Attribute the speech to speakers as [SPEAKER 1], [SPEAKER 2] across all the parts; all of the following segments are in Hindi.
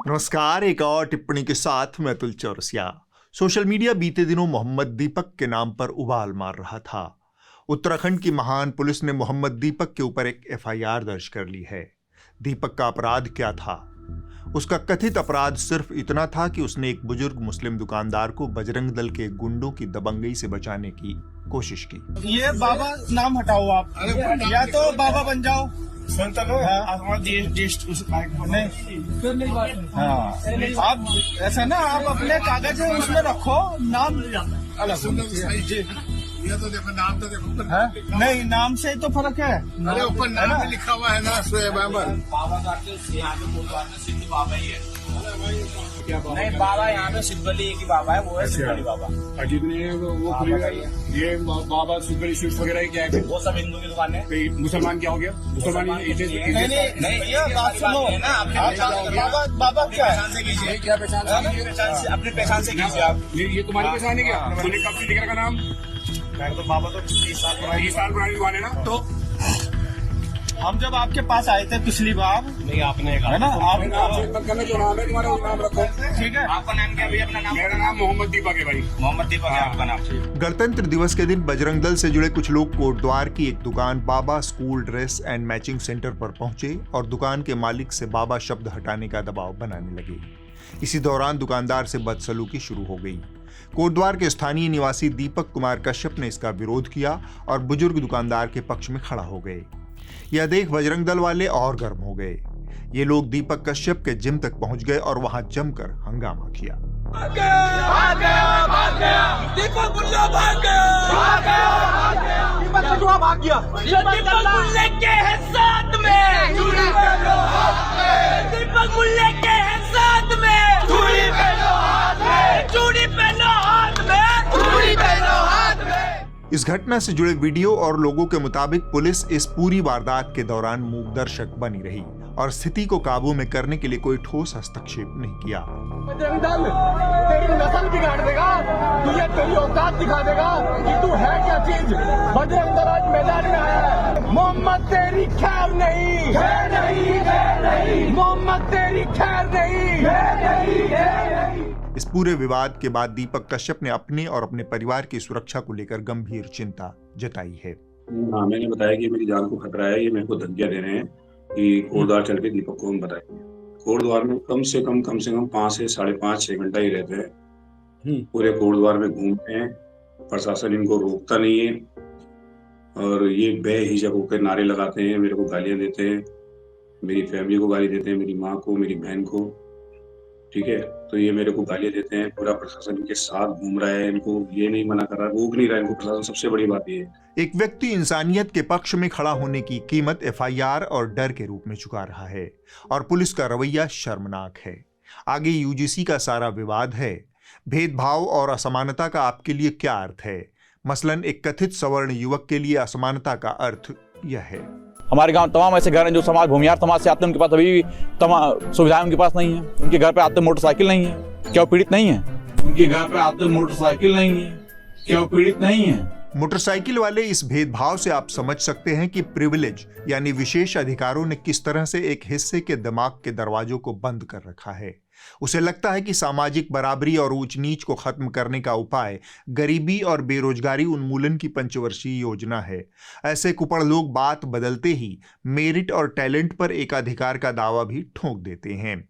[SPEAKER 1] नमस्कार, एक और टिप्पणी के साथ मैं अतुल चौरसिया। सोशल मीडिया बीते दिनों मोहम्मद दीपक के नाम पर उबाल मार रहा था। उत्तराखंड की महान पुलिस ने मोहम्मद दीपक के ऊपर एक एफआईआर दर्ज कर ली है। दीपक का अपराध क्या था? उसका कथित अपराध सिर्फ इतना था कि उसने एक बुजुर्ग मुस्लिम दुकानदार को बजरंग दल के गुंडों की दबंगई से बचाने की कोशिश की।
[SPEAKER 2] ये बाबा नाम हटाओ आप, या तो बाबा बन जाओ। सुनता लो, आप ऐसा ना, आप अपने कागज उसमें रखो, नाम अलग जी।
[SPEAKER 3] ये तो देखो, नाम तो देखो।
[SPEAKER 2] नहीं, नाम से तो फर्क है।
[SPEAKER 3] अरे ऊपर नाम भी लिखा हुआ है ना, शोएब अहमद।
[SPEAKER 4] बाबा सिद्ध बाबा ही है। नहीं, बाबा यहाँ पे सिद्धली की बाबा है, वो है सिद्धली बाबा।
[SPEAKER 3] जितने वो ये बाबा सुपर स्वीट्स वगैरह क्या है?
[SPEAKER 4] वो सब हिंदू की दुकान है।
[SPEAKER 3] मुसलमान क्या हो गया? मुसलमान
[SPEAKER 2] नहीं, ये बात सुनो ना, बाबा क्या है?
[SPEAKER 3] क्या पहचान?
[SPEAKER 4] अपनी पहचान से कीजिए आप।
[SPEAKER 3] ये तुम्हारी पहचान है क्या? तूने कब से लिखा नाम?
[SPEAKER 4] तो बाबा तो 30 साल
[SPEAKER 3] पुरानी दुकान है ना।
[SPEAKER 2] तो हम जब आपके पास आए थे पिछली बार,
[SPEAKER 4] नहीं, आपने
[SPEAKER 2] है ना, आप
[SPEAKER 3] करना जो नाम है तुम्हारा, नाम रखो।
[SPEAKER 2] ठीक है।
[SPEAKER 4] आपका नाम क्या है? अपना नाम?
[SPEAKER 3] मेरा नाम मोहम्मद दीपक है भाई।
[SPEAKER 4] मोहम्मद दीपक है आपका नाम।
[SPEAKER 1] गणतंत्र दिवस के दिन बजरंग दल से जुड़े कुछ लोग कोटद्वार की एक दुकान Baba school dress and matching centre पर पहुंचे और दुकान के मालिक से बाबा शब्द हटाने का दबाव बनाने लगे। इसी दौरान दुकानदार से बदसलूकी शुरू हो गई। कोटद्वार के स्थानीय निवासी दीपक कुमार कश्यप ने इसका विरोध किया और बुजुर्ग दुकानदार के पक्ष में खड़ा हो गए। यह देख बजरंग दल वाले और गर्म हो गए। ये लोग दीपक कश्यप के जिम तक पहुंच गए और वहां जमकर हंगामा किया।
[SPEAKER 4] भाग गया, दीपक गुल्ला भाग गया। दीपक गुल्ले के है साथ में, दीपक गुल्ले के है साथ में, चूड़ी पहनो हाथ में, चूड़ी पहनो हाथ में, चूड़ी पहनो हाथ में।
[SPEAKER 1] इस घटना से जुड़े वीडियो और लोगों के मुताबिक पुलिस इस पूरी वारदात के दौरान मूकदर्शक बनी रही और स्थिति को काबू में करने के लिए कोई ठोस हस्तक्षेप नहीं किया।
[SPEAKER 2] बजरंग दल तेरी नस्ल बिगाड़ देगा, तुझे तेरी औकात दिखा देगा कि तू है क्या चीज। बजरंग दल आज मैदान में आया है। मोहम्मद तेरी खैर नहीं, मोहम्मद तेरी खैर नहीं।
[SPEAKER 1] इस पूरे विवाद के बाद दीपक कश्यप ने अपने और अपने परिवार की सुरक्षा को लेकर गंभीर चिंता जताई है।
[SPEAKER 5] हाँ, मैंने बताया कि मेरी जान को खतरा है, ये मेरे को धमकियां दे रहे हैं कि कोटद्वार चल के दीपक को हम बताएंगे। कोटद्वार में कम से कम 5 से 5.5-6 घंटा ही रहते हैं। पूरे कोटद्वार में घूमते हैं, प्रशासन इनको रोकता नहीं है और ये बेहिजक होकर नारे लगाते हैं, मेरे को गालियां देते हैं, मेरी फैमिली को गाली देते हैं, मेरी माँ को, मेरी बहन को। ठीक है, तो ये मेरे को गालियां देते हैं। पूरा प्रशासन इनके साथ घूम रहा है, इनको ये नहीं मना कर रहा, रोक नहीं रहा इनको प्रशासन। सबसे बड़ी बात ये है।
[SPEAKER 1] एक व्यक्ति इंसानियत के पक्ष में खड़ा होने की कीमत एफआईआर और डर के रूप में चुका रहा है और पुलिस का रवैया शर्मनाक है। आगे यूजीसी का सारा विवाद है। भेदभाव और असमानता का आपके लिए क्या अर्थ है? मसलन एक कथित सवर्ण युवक के लिए असमानता का अर्थ यह है।
[SPEAKER 6] हमारे गांव तमाम ऐसे घर हैं जो समाज भूमिहार समाज से आते हैं, उनके पास अभी भी तमाम सुविधाएं उनके पास नहीं है। उनके घर पे आते मोटरसाइकिल नहीं है, क्या वो पीड़ित नहीं है? उनके घर पे आते मोटरसाइकिल नहीं है, क्या वो पीड़ित नहीं है?
[SPEAKER 1] मोटरसाइकिल वाले इस भेदभाव से आप समझ सकते हैं कि प्रिविलेज यानी विशेष अधिकारों ने किस तरह से एक हिस्से के दिमाग के दरवाजों को बंद कर रखा है। उसे लगता है कि सामाजिक बराबरी और ऊंच नीच को खत्म करने का उपाय गरीबी और बेरोजगारी उन्मूलन की पंचवर्षीय योजना है। ऐसे कुपड़ लोग बात बदलते ही मेरिट और टैलेंट पर एकाधिकार का दावा भी ठोक देते हैं।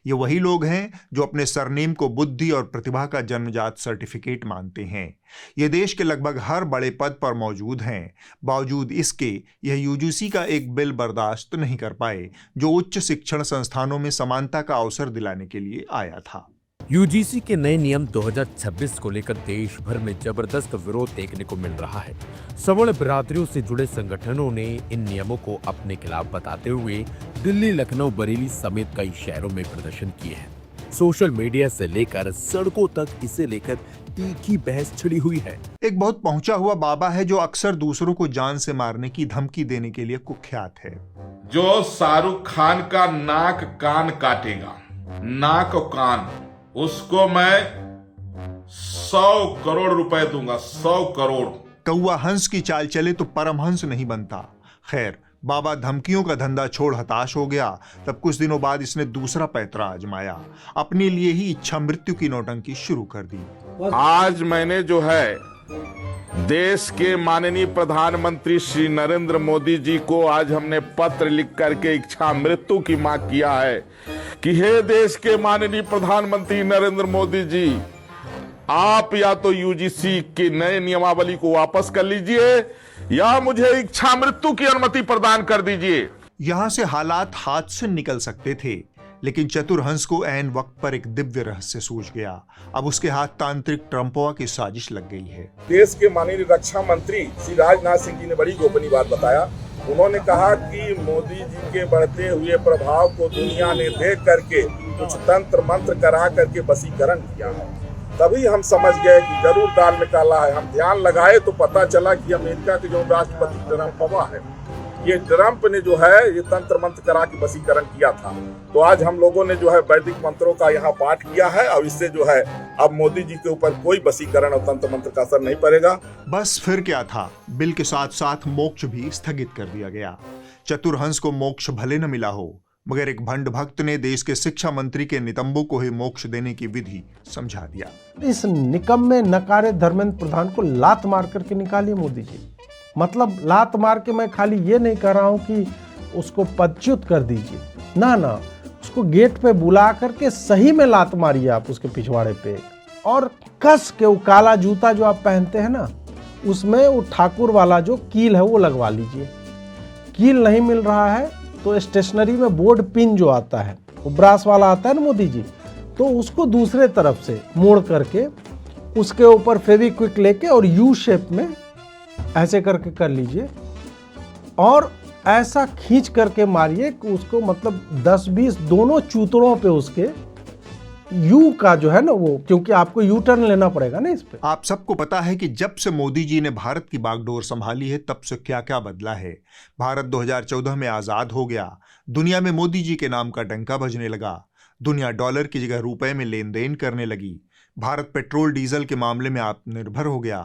[SPEAKER 1] ये वही लोग हैं जो अपने सरनेम को बुद्धि और प्रतिभा का जन्मजात सर्टिफिकेट मानते हैं। ये देश के लगभग हर बड़े पद पर मौजूद हैं। बावजूद इसके यह यूजीसी का एक बिल बर्दाश्त नहीं कर पाए जो उच्च शिक्षण संस्थानों में समानता का अवसर दिलाने के लिए आया था।
[SPEAKER 7] यूजीसी के नए नियम 2026 को लेकर देश भर में जबरदस्त विरोध देखने को मिल रहा है। सवर्ण बिरादरियों से जुड़े संगठनों ने इन नियमों को अपने खिलाफ बताते हुए दिल्ली, लखनऊ, बरेली समेत कई शहरों में प्रदर्शन किए हैं। सोशल मीडिया से लेकर सड़कों तक इसे लेकर तीखी बहस छिड़ी हुई है।
[SPEAKER 1] एक बहुत पहुंचा हुआ बाबा है जो अक्सर दूसरों को जान से मारने की धमकी देने के लिए कुख्यात है।
[SPEAKER 8] जो शाहरुख खान का नाक कान काटेगा, नाक और कान, उसको मैं 100 करोड़ रुपए दूंगा। 100 करोड़।
[SPEAKER 1] कौआ हंस की चाल चले तो परमहंस नहीं बनता। खैर, बाबा धमकियों का धंधा छोड़ हताश हो गया, तब कुछ दिनों बाद इसने दूसरा पैंतरा आजमाया। अपने लिए ही इच्छा मृत्यु की नौटंकी शुरू कर दी।
[SPEAKER 8] आज मैंने जो है देश के माननीय प्रधानमंत्री श्री नरेंद्र मोदी जी को आज हमने पत्र लिख करके इच्छा मृत्यु की मांग किया है कि हे देश के माननीय प्रधानमंत्री नरेंद्र मोदी जी, आप या तो यूजीसी की नए नियमावली को वापस कर लीजिए या मुझे इच्छा मृत्यु की अनुमति प्रदान कर दीजिए।
[SPEAKER 1] यहां से हालात हाथ से निकल सकते थे, लेकिन चतुर हंस को ऐन वक्त पर एक दिव्य रहस्य सूझ गया। अब उसके हाथ तांत्रिक ट्रंपोवा की साजिश लग गई है।
[SPEAKER 9] देश के माननीय रक्षा मंत्री श्री राजनाथ सिंह जी ने बड़ी गोपनीय बात बताया। उन्होंने कहा कि मोदी जी के बढ़ते हुए प्रभाव को दुनिया ने देख करके कुछ तंत्र मंत्र करा करके वशीकरण किया है। तभी हम समझ गए कि जरूर दाल में काला है। हम ध्यान लगाए तो पता चला कि अमेरिका के जो राष्ट्रपति ट्रंप है, ये ट्रंप ने जो है ये तंत्र मंत्र करा के वशीकरण किया था। तो आज हम लोगों ने जो है वैदिक मंत्रों का यहाँ पाठ किया है और इससे जो है अब मोदी जी के ऊपर कोई वशीकरण और तंत्र मंत्र का असर नहीं पड़ेगा।
[SPEAKER 1] बस फिर क्या था, बिल के साथ साथ मोक्ष भी स्थगित कर दिया गया। चतुर हंस को मोक्ष भले न मिला हो, मगर एक भंड भक्त ने देश के शिक्षा मंत्री के नितंबों को ही मोक्ष देने की विधि समझा दिया।
[SPEAKER 10] इस निकम्मे नकारे धर्मेंद्र प्रधान को लात मार करके निकालिए मोदी जी। मतलब लात मार के मैं खाली ये नहीं कह रहा हूं कि उसको पदच्युत कर दीजिए, ना ना, उसको गेट पे बुला करके सही में लात मारिए आप उसके पिछवाड़े पे, और कस के वो काला जूता जो आप पहनते हैं ना, उसमें वो ठाकुर वाला जो कील है वो लगवा लीजिए। कील नहीं मिल रहा है तो स्टेशनरी में बोर्ड पिन जो आता है, वो ब्रास वाला आता है ना मोदी जी, तो उसको दूसरे तरफ से मोड़ करके उसके ऊपर फेविक्विक लेके और यू शेप में ऐसे करके कर लीजिए और ऐसा खींच करके मारिए कि उसको मतलब 10-20 दोनों चूतड़ों पे उसके यू का जो है ना वो, क्योंकि आपको यू टर्न लेना पड़ेगा ना इस पे।
[SPEAKER 1] आप सबको पता है कि जब से मोदी जी ने भारत की बागडोर संभाली है तब से क्या क्या बदला है। भारत 2014 में आजाद हो गया, दुनिया में मोदी जी के नाम का डंका बजने लगा, दुनिया डॉलर की जगह रुपए में लेन देन करने लगी, भारत पेट्रोल डीजल के मामले में आत्मनिर्भर हो गया।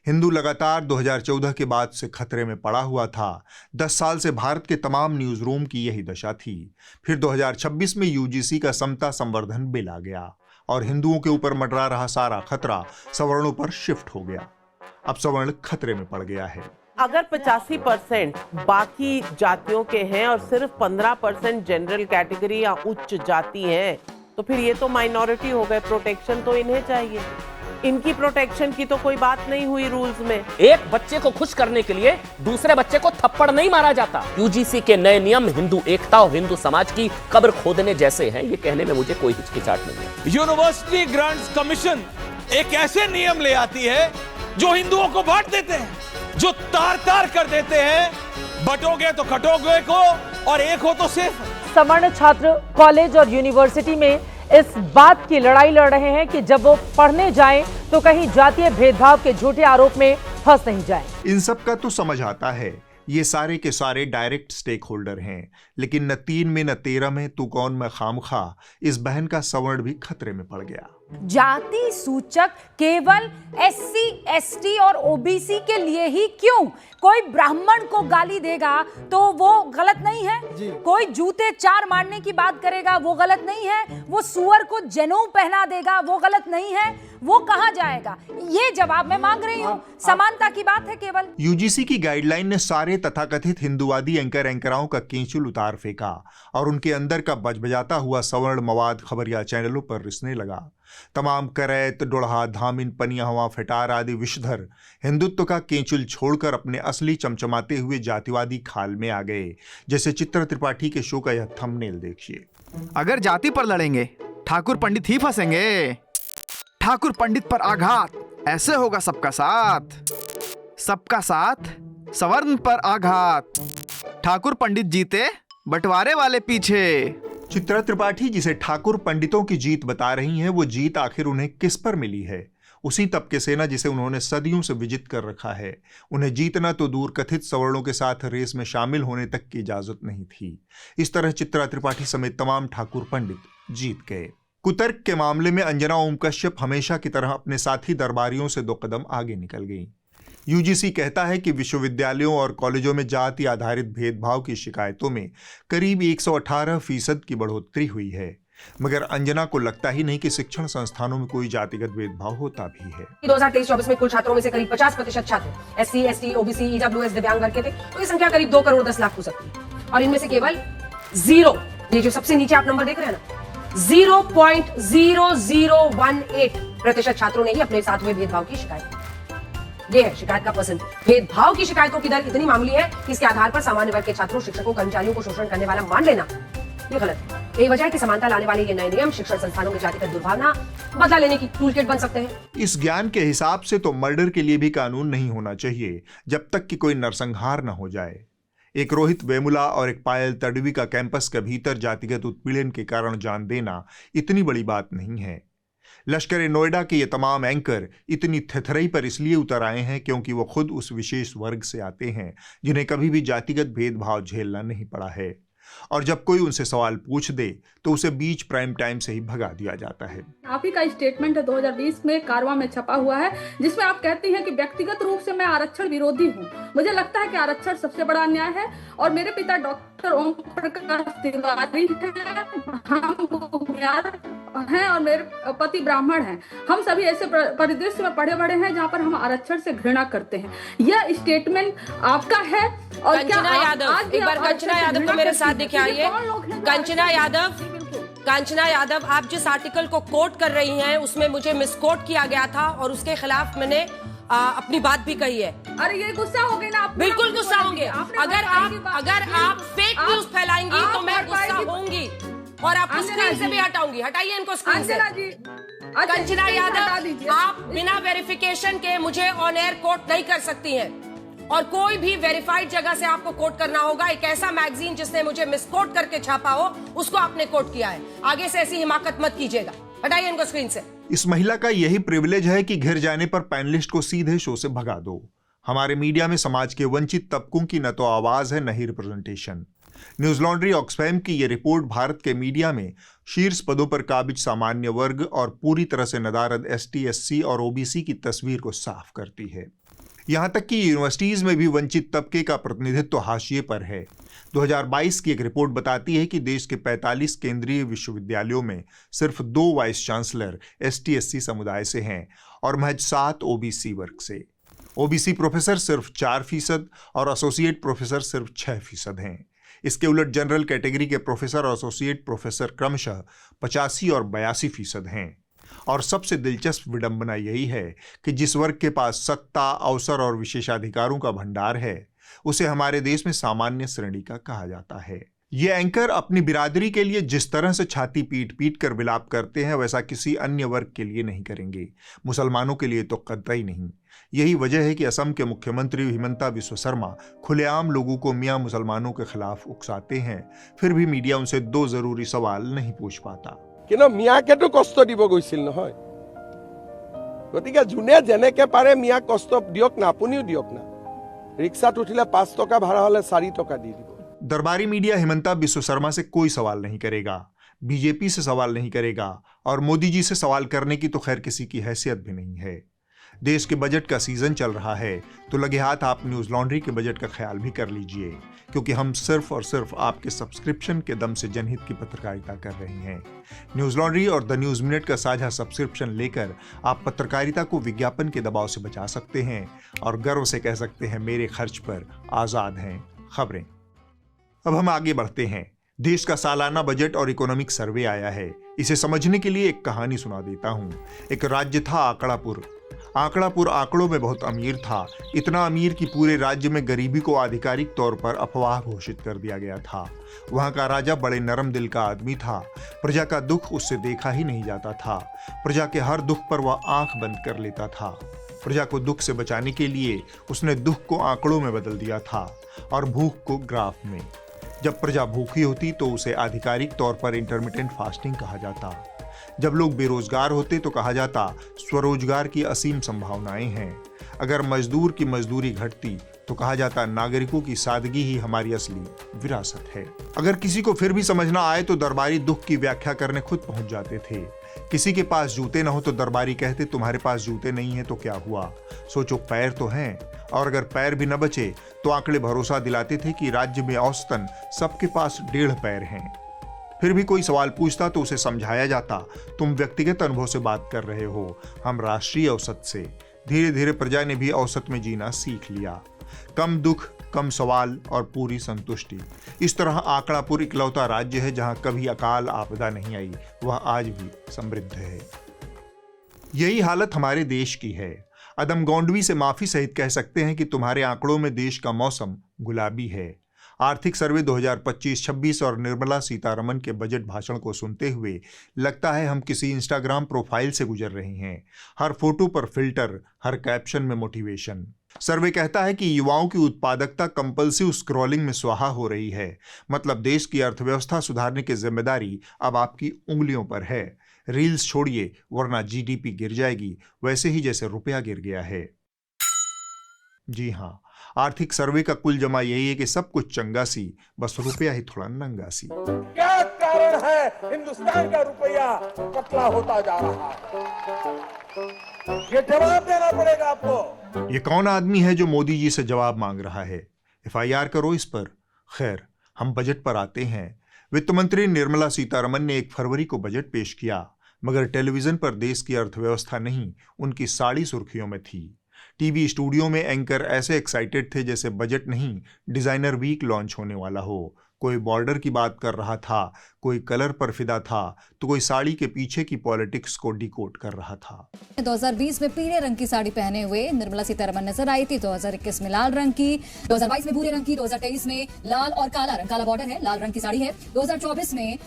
[SPEAKER 1] हिंदू लगातार 2014 के बाद से खतरे में पड़ा हुआ था। 10 साल से भारत के तमाम न्यूज रूम की यही दशा थी। फिर 2026 में यूजीसी का समता संवर्धन बिल आ गया और हिंदुओं के ऊपर मंडरा रहा सारा खतरा सवर्णों पर शिफ्ट हो गया। अब सवर्ण खतरे में पड़ गया है।
[SPEAKER 11] अगर 85% बाकी जातियों के हैं और सिर्फ 15% जनरल कैटेगरी या उच्च जाति हैं, तो फिर ये तो माइनॉरिटी हो गए। प्रोटेक्शन तो इन्हें चाहिए, इनकी प्रोटेक्शन की तो कोई बात नहीं हुई रूल्स में।
[SPEAKER 12] एक बच्चे को खुश करने के लिए दूसरे बच्चे को थप्पड़ नहीं मारा जाता। यूजीसी के नए नियम हिंदू एकता और हिंदू समाज की कब्र खोदने जैसे हैं, ये कहने में मुझे कोई हिचकिचाहट नहीं है।
[SPEAKER 4] यूनिवर्सिटी ग्रांट्स कमीशन एक ऐसे नियम ले आती है जो हिंदुओं को बांट देते हैं, जो तार तार कर देते हैं, बटोगे तो कटोगे को और एक हो तो सिर्फ।
[SPEAKER 13] सवर्ण छात्र कॉलेज और यूनिवर्सिटी में इस बात की लड़ाई लड़ रहे हैं कि जब वो पढ़ने जाएं तो कहीं जातीय भेदभाव के झूठे आरोप में फंस नहीं जाएं।
[SPEAKER 1] इन सब का तो समझ आता है, ये सारे के सारे डायरेक्ट स्टेक होल्डर हैं, लेकिन न 3 में न 13 में तू कौन मैं खामखा, इस बहन का सवर्ण भी खतरे में पड़ गया।
[SPEAKER 14] जाति सूचक केवल SC, ST और OBC के लिए ही क्यों? कोई ब्राह्मण को गाली देगा तो वो गलत नहीं है, कोई जूते 4 मारने की बात करेगा वो गलत नहीं है, वो सुअर को जनेऊ पहना देगा वो गलत नहीं है, वो कहां जाएगा? ये जवाब मैं मांग रही हूं। समानता की बात है केवल।
[SPEAKER 1] यूजीसी की गाइडलाइन ने सारे तथाकथित हिंदुवादी एंकराओं का केंचुल उतार फेंका और उनके अंदर का बजबजाता हुआ सवर्ण मवाद खबरिया चैनलों पर रिसने लगा। तमाम करैत, डोढ़ा, धामिन, पनिया हुआ, फिटार आदि विषधर हिंदुत्व का केंचुल छोड़कर अपने असली चमचमाते हुए जातिवादी खाल में आ गए। जैसे चित्रा त्रिपाठी के शो का यह थंबनेल देखिए।
[SPEAKER 15] अगर जाति पर लड़ेंगे ठाकुर पंडित ही फंसेंगे। ठाकुर पंडित पर आघात, ऐसे होगा सबका साथ। सबका साथ, सवर्ण पर आघात। ठाकुर पंडित जीते, बंटवारे वाले पीछे।
[SPEAKER 1] चित्रा त्रिपाठी जिसे ठाकुर पंडितों की जीत बता रही हैं, वो जीत आखिर उन्हें किस पर मिली है? उसी तबके से ना जिसे उन्होंने सदियों से विजित कर रखा है। उन्हें जीतना तो दूर, कथित सवर्णों के साथ रेस में शामिल होने तक की इजाजत नहीं थी। इस तरह चित्रा त्रिपाठी समेत तमाम ठाकुर पंडित जीत गए। कुतर्क के मामले में अंजना ओम कश्यप हमेशा की तरह अपने साथी दरबारियों से 2 कदम आगे निकल गई। यूजीसी कहता है कि विश्वविद्यालयों और कॉलेजों में जाति आधारित भेदभाव की शिकायतों में करीब 118% की बढ़ोतरी हुई है, मगर अंजना को लगता ही नहीं कि शिक्षण संस्थानों में कोई जातिगत भेदभाव होता भी है।
[SPEAKER 16] 2023-24 में कुल छात्रों में से करीब 50% छात्र एससी, एसटी, ओबीसी, ईडब्ल्यूएस, दिव्यांग वर्ग के थे, तो ये संख्या करीब 2 करोड़ 10 लाख हो सकती है। और इनमें से केवल ये जो सबसे नीचे आप नंबर देख रहे हैं ना, 0.0018% छात्रों ने ही अपने साथ हुए भेदभाव की शिकायत। ये है शिकायत का परसेंट। भेदभाव की शिकायतों की दर इतनी मामूली है कि इसके आधार पर सामान्य वर्ग के छात्रों, शिक्षकों, कर्मचारियों को शोषण करने वाला मान लेना ये गलत है। यही वजह है कि समानता लाने वाले ये नए नियम शिक्षण संस्थानों में जातिगत दुर्भावना बदला लेने की टूलकिट बन सकते हैं।
[SPEAKER 1] इस ज्ञान के हिसाब से तो मर्डर के लिए भी कानून नहीं होना चाहिए जब तक कि कोई नरसंहार न हो जाए। एक रोहित वेमुला और एक पायल तडवी का कैंपस के भीतर जातिगत उत्पीड़न के कारण जान देना इतनी बड़ी बात नहीं है। लश्कर नोएडा के ये तमाम एंकर इतनी थेथरई पर इसलिए उतर आए हैं क्योंकि वो खुद उस विशेष वर्ग से आते हैं जिन्हें कभी भी जातिगत भेदभाव झेलना नहीं पड़ा है, और जब कोई उनसे सवाल पूछ दे तो उसे बीच प्राइम टाइम से ही भगा दिया जाता है।
[SPEAKER 17] आप ही का स्टेटमेंट है 2020 में कारवां में छपा हुआ है, जिसमें आप कहती हैं कि व्यक्तिगत रूप से मैं आरक्षण विरोधी हूँ। मुझे लगता है कि आरक्षण सबसे बड़ा अन्याय है, और मेरे पिता डॉक्टर ओम प्रकाश तिवारी हैं और मेरे पति ब्राह्मण हैं। हम सभी ऐसे परिदृश्य में पढ़े बड़े हैं जहाँ पर हम आरक्षण से घृणा करते हैं। यह स्टेटमेंट आपका है। और
[SPEAKER 16] कंचना यादव, एक बार कंचना यादव को मेरे साथ दिखाइए। कंचना यादव, आप जिस आर्टिकल को कोट कर रही हैं उसमें मुझे मिसकोट किया गया था और उसके खिलाफ मैंने अपनी बात भी कही है।
[SPEAKER 17] अरे ये गुस्सा हो गई ना आप?
[SPEAKER 16] बिल्कुल गुस्सा होंगे। अगर आप फेक न्यूज फैलाएंगी तो मैं गुस्सा होंगी और आपको स्क्रीन से भी हटाऊंगी। हटाइए इनको स्क्रीन से। कंचना यादव, आप बिना वेरिफिकेशन के मुझे ऑन एयर कोट नहीं कर सकती हैं, और कोई भी वेरीफाइड जगह से आपको कोट करना होगा। एक ऐसा मैगजीन जिसने मुझे मिसकोट करके छापा हो उसको आपने कोट किया है। आगे से ऐसी हिमाकत मत कीजिएगा। हटाइए इनको स्क्रीन से।
[SPEAKER 1] इस महिला का यही प्रिविलेज है कि घिर जाने पर पैनलिस्ट को सीधे शो से भगा दो। हमारे मीडिया में समाज के वंचित तबकों की न तो आवाज है न ही रिप्रेजेंटेशन। न्यूज लॉन्ड्री ऑक्सफैम की यह रिपोर्ट भारत के मीडिया में शीर्ष पदों पर काबिज सामान्य वर्ग और पूरी तरह से नदारद एसटी, एससी और ओबीसी की तस्वीर को साफ करती है। यहां तक कि यूनिवर्सिटीज में भी वंचित तबके का प्रतिनिधित्व हाशिए पर है। 2022 की एक रिपोर्ट बताती है कि देश के 45 केंद्रीय विश्वविद्यालयों में सिर्फ 2 वाइस चांसलर एसटी, एससी समुदाय से हैं और महज 7 ओबीसी वर्ग से। ओबीसी प्रोफेसर सिर्फ 4% और एसोसिएट प्रोफेसर सिर्फ 6% हैं। इसके उलट जनरल कैटेगरी के प्रोफेसर और एसोसिएट प्रोफेसर क्रमशः 85 और 82% हैं। और सबसे दिलचस्प विडंबना यही है कि जिस वर्ग के पास सत्ता, अवसर और विशेषाधिकारों का भंडार है उसे हमारे देश में सामान्य श्रेणी का कहा जाता है। ये एंकर अपनी बिरादरी के लिए जिस तरह से छाती पीट पीट कर विलाप करते हैं वैसा किसी अन्य वर्ग के लिए नहीं करेंगे, मुसलमानों के लिए तो कतई नहीं। यही वजह है कि असम के मुख्यमंत्री हिमंता बिस्वा शर्मा खुलेआम लोगों को मियां मुसलमानों के खिलाफ उकसाते हैं, फिर भी मीडिया उनसे 2 जरूरी सवाल नहीं पूछ पाता।
[SPEAKER 2] কিন্তু মিয়াকেতো কষ্ট দিব গৈছিল নহয়, গতিকে যোনে যেনেকে পাৰে মিয়াক কষ্ট দিয়ক না, আপুনিও দিয়ক না। ৰিক্সাত উঠিলে 5 টকা ভাড়া হলে 4 টকা দি দিব।
[SPEAKER 1] दरबारी मीडिया हिमंता बिस्वा शर्मा से कोई सवाल नहीं करेगा, बीजेपी से सवाल नहीं करेगा और मोदी जी से सवाल करने की तो खैर किसी की हैसियत भी नहीं है। देश के बजट का सीजन चल रहा है तो लगे हाथ आप न्यूज लॉन्ड्री के बजट का ख्याल भी कर लीजिए, क्योंकि हम सिर्फ और सिर्फ आपके सब्सक्रिप्शन के दम से जनहित की पत्रकारिता कर रहे हैं। न्यूज लॉन्ड्री और द न्यूज मिनट का साझा सब्सक्रिप्शन लेकर आप पत्रकारिता को विज्ञापन के दबाव से बचा सकते हैं और गर्व से कह सकते हैं मेरे खर्च पर आजाद हैं खबरें। अब हम आगे बढ़ते हैं। देश का सालाना बजट और इकोनॉमिक सर्वे आया है। इसे समझने के लिए एक कहानी सुना देता हूं। एक राज्य था आंकड़ापुर। आंकड़ापुर आंकड़ों में बहुत अमीर था, इतना अमीर कि पूरे राज्य में गरीबी को आधिकारिक तौर पर अफवाह घोषित कर दिया गया था। वहां का राजा बड़े नरम दिल का आदमी था। प्रजा का दुख उससे देखा ही नहीं जाता था। प्रजा के हर दुख पर वह आंख बंद कर लेता था। प्रजा को दुख से बचाने के लिए उसने दुख को आंकड़ों में बदल दिया था और भूख को ग्राफ में। जब प्रजा भूखी होती तो उसे आधिकारिक तौर पर इंटरमिटेंट फास्टिंग कहा जाता। जब लोग बेरोजगार होते तो कहा जाता स्वरोजगार की असीम संभावनाएं हैं। अगर मजदूर की मजदूरी घटती तो कहा जाता नागरिकों की सादगी ही हमारी असली विरासत है। अगर किसी को फिर भी समझना आए तो दरबारी दुख की व्याख्या करने खुद पहुंच जाते थे। किसी के पास जूते न हो तो दरबारी कहते तुम्हारे पास जूते नहीं है तो क्या हुआ, सोचो पैर तो हैं, और अगर पैर भी न बचे तो आंकड़े भरोसा दिलाते थे कि राज्य में औसतन सबके पास 1.5 पैर हैं। फिर भी कोई सवाल पूछता तो उसे समझाया जाता तुम व्यक्तिगत अनुभव से बात कर रहे हो, हम राष्ट्रीय औसत से। धीरे धीरे प्रजा ने भी औसत में जीना सीख लिया। कम दुख, कम सवाल और पूरी संतुष्टि। इस तरह आंकड़ापुर इकलौता राज्य है जहां कभी अकाल आपदा नहीं आई, वह आज भी समृद्ध है। यही हालत हमारे देश की है। अदमगोंडवी से माफी सहित कह सकते हैं कि तुम्हारे आंकड़ों में देश का मौसम गुलाबी है। आर्थिक सर्वे 2025-26 और निर्मला सीतारमण के बजट भाषण को सुनते हुए लगता है हम किसी इंस्टाग्राम प्रोफाइल से गुजर रहे हैं। हर फोटो पर फिल्टर, हर कैप्शन में मोटिवेशन। सर्वे कहता है कि युवाओं की उत्पादकता कंपल्सिव स्क्रॉलिंग में स्वाहा हो रही है। मतलब देश की अर्थव्यवस्था सुधारने की जिम्मेदारी अब आपकी उंगलियों पर है। रील्स छोड़िए वरना जीडीपी गिर जाएगी, वैसे ही जैसे रुपया गिर गया है। जी हाँ, आर्थिक सर्वे का कुल जमा यही है कि सब कुछ चंगा सी, बस रुपया ही थोड़ा नंगा सी।
[SPEAKER 2] क्या कारण है हिंदुस्तान का रुपया पतला होता जा रहा है? ये जवाब देना पड़ेगा आपको।
[SPEAKER 1] ये कौन आदमी है जो मोदी जी से जवाब मांग रहा है? एफआईआर करो इस पर। खैर, हम बजट पर आते हैं। वित्त मंत्री निर्मला सीतारमण ने 1 फरवरी को बजट पेश किया, मगर टेलीविजन पर देश की अर्थव्यवस्था नहीं, उनकी साड़ी सुर्खियों में थी। टीवी स्टूडियो में एंकर ऐसे एक्साइटेड थे जैसे बजट नहीं, डिजाइनर वीक लॉन्च होने वाला हो। कोई बॉर्डर की बात कर रहा था, कोई कलर पर फिदा था, तो कोई साड़ी के पीछे की पॉलिटिक्स को डिकोड कर रहा था।
[SPEAKER 18] 2020 में पीले रंग की साड़ी पहने हुए निर्मला सीतारमण नजर आई थी। 2021 में लाल रंग की, 2022 में भूरे रंग की, 2023 में लाल और काला रंग, काला बॉर्डर है, लाल रंग की साड़ी है। 2024 में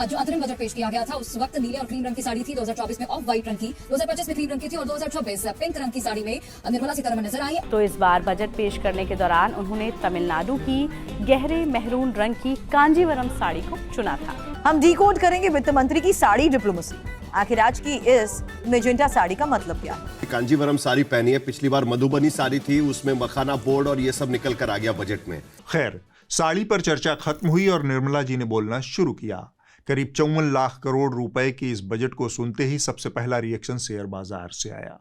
[SPEAKER 18] जो अंतरिम बजट पेश किया गया था उस वक्त नीले और क्रीम रंग की साड़ी थी। 2024 में ऑफ व्हाइट रंग की, 2025 में क्रीम रंग की थी और 2024 पिंक रंग की साड़ी में निर्मला सीतारमण नजर आई।
[SPEAKER 19] तो इस बार बजट पेश करने के दौरान उन्होंने तमिलनाडु की गहरे मेहरून रंग की कांजीवरम साड़ी को चुना था।
[SPEAKER 20] हम डिकोड करेंगे वित्त मंत्री की साड़ी डिप्लोमेसी। आखिर आज की इस मेजेंटा साड़ी का मतलब क्या है?
[SPEAKER 21] कांजीवरम साड़ी पहनी है, पिछली बार मधुबनी साड़ी थी, उसमें मखाना बोर्ड और ये सब निकल कर आ गया बजट में।
[SPEAKER 1] खैर, साड़ी पर चर्चा खत्म हुई और निर्मला जी ने बोलना शुरू किया। करीब 54 लाख करोड़ रुपए के इस बजट को सुनते ही सबसे पहला रिएक्शन शेयर बाजार से आया।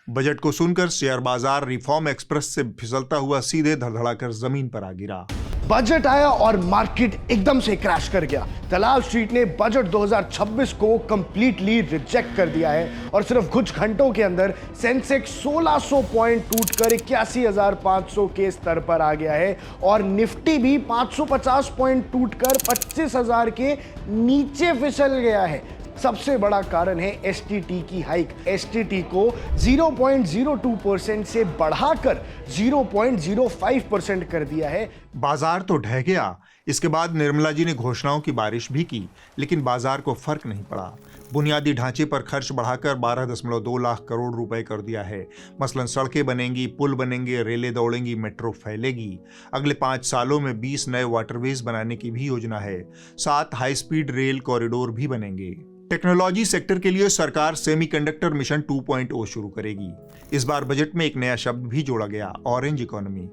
[SPEAKER 1] बजट को सुनकर शेयर बाजार रिफॉर्म एक्सप्रेस से फिसलता हुआ सीधे धड़धड़ाकर जमीन पर आ गिरा।
[SPEAKER 22] बजट आया और मार्केट एकदम से क्रैश कर गया। दलाल स्ट्रीट ने बजट 2026 को कंप्लीटली रिजेक्ट कर दिया है और सिर्फ कुछ घंटों के अंदर सेंसेक्स 1600 पॉइंट टूटकर 81,500 के स्तर पर आ गया है और निफ्टी भी 550 पॉइंट टूटकर 25,000 के नीचे फिसल गया है। सबसे बड़ा कारण है एसटीटी की हाइक। एसटीटी को 0.02% से बढ़ाकर 0.05% कर दिया है।
[SPEAKER 1] बाजार तो ढह गया। इसके बाद निर्मला जी ने घोषणाओं की बारिश भी की, लेकिन बाजार को फर्क नहीं पड़ा। बुनियादी ढांचे पर खर्च बढ़ाकर 12.2 लाख करोड़ रुपए कर दिया है। मसलन सड़कें बनेंगी, पुल बनेंगे, रेलें दौड़ेंगी, मेट्रो फैलेगी। अगले 5 सालों में 20 नए वाटरवेज बनाने की भी योजना है। 7 हाई स्पीड रेल कॉरिडोर भी बनेंगे। टेक्नोलॉजी सेक्टर के लिए सरकार सेमीकंडक्टर मिशन 2.0 शुरू करेगी। इस बार बजट में एक नया शब्द भी जोड़ा गया, ऑरेंज इकोनॉमी।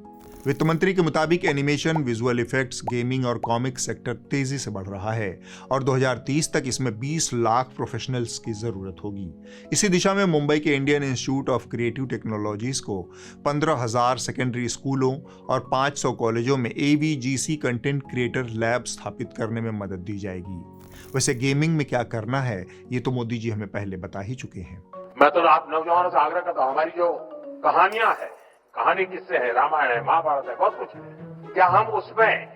[SPEAKER 1] वित्त मंत्री के मुताबिक एनिमेशन, विजुअल इफेक्ट्स, गेमिंग और कॉमिक सेक्टर तेजी से बढ़ रहा है और 2030 तक इसमें 20 लाख प्रोफेशनल्स की जरूरत होगी। इसी दिशा में मुंबई के Indian institute of creative technologies को 15,000 सेकेंडरी स्कूलों और 500 कॉलेजों में AVGC कंटेंट क्रिएटर लैब स्थापित करने में मदद दी जाएगी। वैसे गेमिंग में क्या करना है ये तो मोदी जी हमें पहले बता ही चुके हैं।
[SPEAKER 23] मैं तो आप नौजवानों से आग्रह करता हूँ, हमारी जो कहानियां है, कहानी किससे है, रामायण है, महाभारत है, बहुत कुछ है, क्या हम उसमें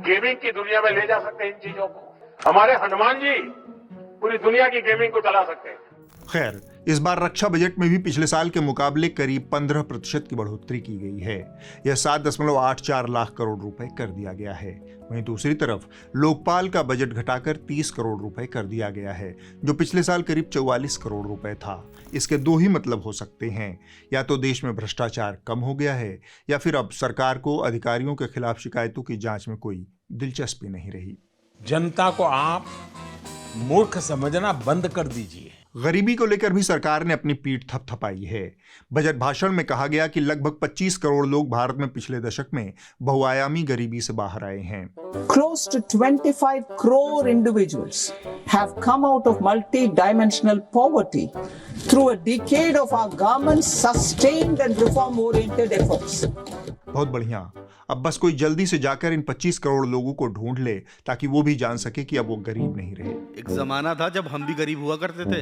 [SPEAKER 23] गेमिंग की दुनिया में ले जा सकते हैं इन चीजों को? हमारे हनुमान जी पूरी दुनिया की गेमिंग को चला सकते हैं।
[SPEAKER 1] खैर, इस बार रक्षा बजट में भी पिछले साल के मुकाबले करीब 15% की बढ़ोतरी की गई है। यह 7.84 लाख करोड़ रुपए कर दिया गया है। वहीं दूसरी तरफ लोकपाल का बजट घटाकर 30 करोड़ रुपए कर दिया गया है, जो पिछले साल करीब 44 करोड़ रुपए था। इसके 2 ही मतलब हो सकते हैं, या तो देश में भ्रष्टाचार कम हो गया है या फिर अब सरकार को अधिकारियों के खिलाफ शिकायतों की जांच में कोई दिलचस्पी नहीं रही।
[SPEAKER 24] जनता को आप मूर्ख समझना बंद कर दीजिए।
[SPEAKER 1] गरीबी को लेकर भी सरकार ने अपनी पीठ थपथपाई है। बजट भाषण में कहा गया कि लगभग 25 करोड़ लोग भारत में पिछले दशक में बहुआयामी गरीबी से बाहर आए हैं।
[SPEAKER 3] Close to 25 crore individuals have come out of multi-dimensional poverty through a decade of our government's sustained and reform-oriented efforts.
[SPEAKER 1] बहुत बढ़िया। अब बस कोई जल्दी से जाकर इन 25 करोड़ लोगों को ढूंढ ले ताकि वो भी जान सके कि अब वो गरीब नहीं रहे।
[SPEAKER 5] एक जमाना था जब हम भी गरीब हुआ करते थे,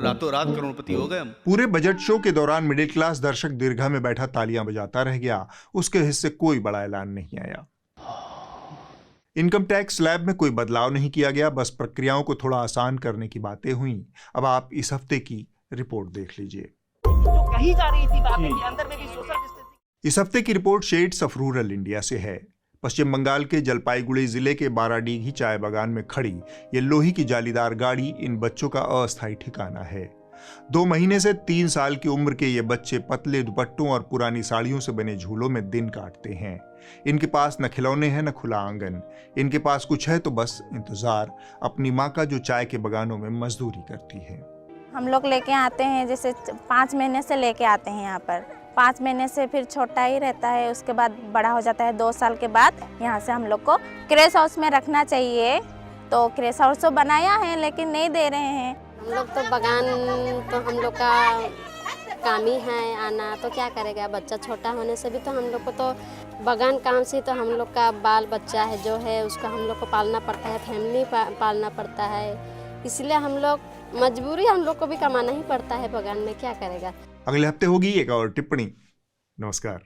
[SPEAKER 5] रातों रात करोड़पति हो गए हम।
[SPEAKER 1] पूरे बजट शो के दौरान मिडिल क्लास दर्शक दीर्घा में बैठा तालियां बजाता रह गया। उसके हिस्से कोई बड़ा ऐलान नहीं आया। इनकम टैक्स स्लैब में कोई बदलाव नहीं किया गया, बस प्रक्रियाओं को थोड़ा आसान करने की बातें हुई। अब आप इस हफ्ते की रिपोर्ट देख लीजिए।
[SPEAKER 6] जो कही जा रही थी बातें कि अंदर में भी सोशल
[SPEAKER 1] इस हफ्ते की report shades of rural India से है। पश्चिम बंगाल के जलपाईगुड़ी जिले के बाराडीघी चाय बागान में खड़ी ये लोही की जालीदार गाड़ी इन बच्चों का अस्थायी ठिकाना है। 2 महीने से 3 साल की उम्र के ये बच्चे पतले दुपट्टों और पुरानी साड़ियों से बने झूलों में दिन काटते हैं। इनके पास न खिलौने हैं न खुला आंगन। इनके पास कुछ है तो बस इंतजार, अपनी माँ का जो चाय के बागानों में मजदूरी करती है।
[SPEAKER 24] हम लोग लेके आते हैं, जैसे 5 महीने से लेके आते हैं यहाँ पर। 5 महीने से फिर छोटा ही रहता है, उसके बाद बड़ा हो जाता है। 2 साल के बाद यहाँ से हम लोग को क्रेश हाउस में रखना चाहिए, तो क्रेश हाउस तो बनाया है लेकिन नहीं दे रहे हैं।
[SPEAKER 25] हम लोग तो बागान तो हम लोग का काम ही है आना, तो क्या करेगा। बच्चा छोटा होने से भी तो हम लोग को तो बागान काम से तो हम लोग का बाल बच्चा है जो है उसका हम लोग को पालना पड़ता है, फैमिली पालना पड़ता है। इसलिए हम लोग मजबूरी हम लोग को भी कमाना ही पड़ता है बागान में, क्या करेगा।
[SPEAKER 1] अगले हफ्ते होगी एक और टिप्पणी। नमस्कार।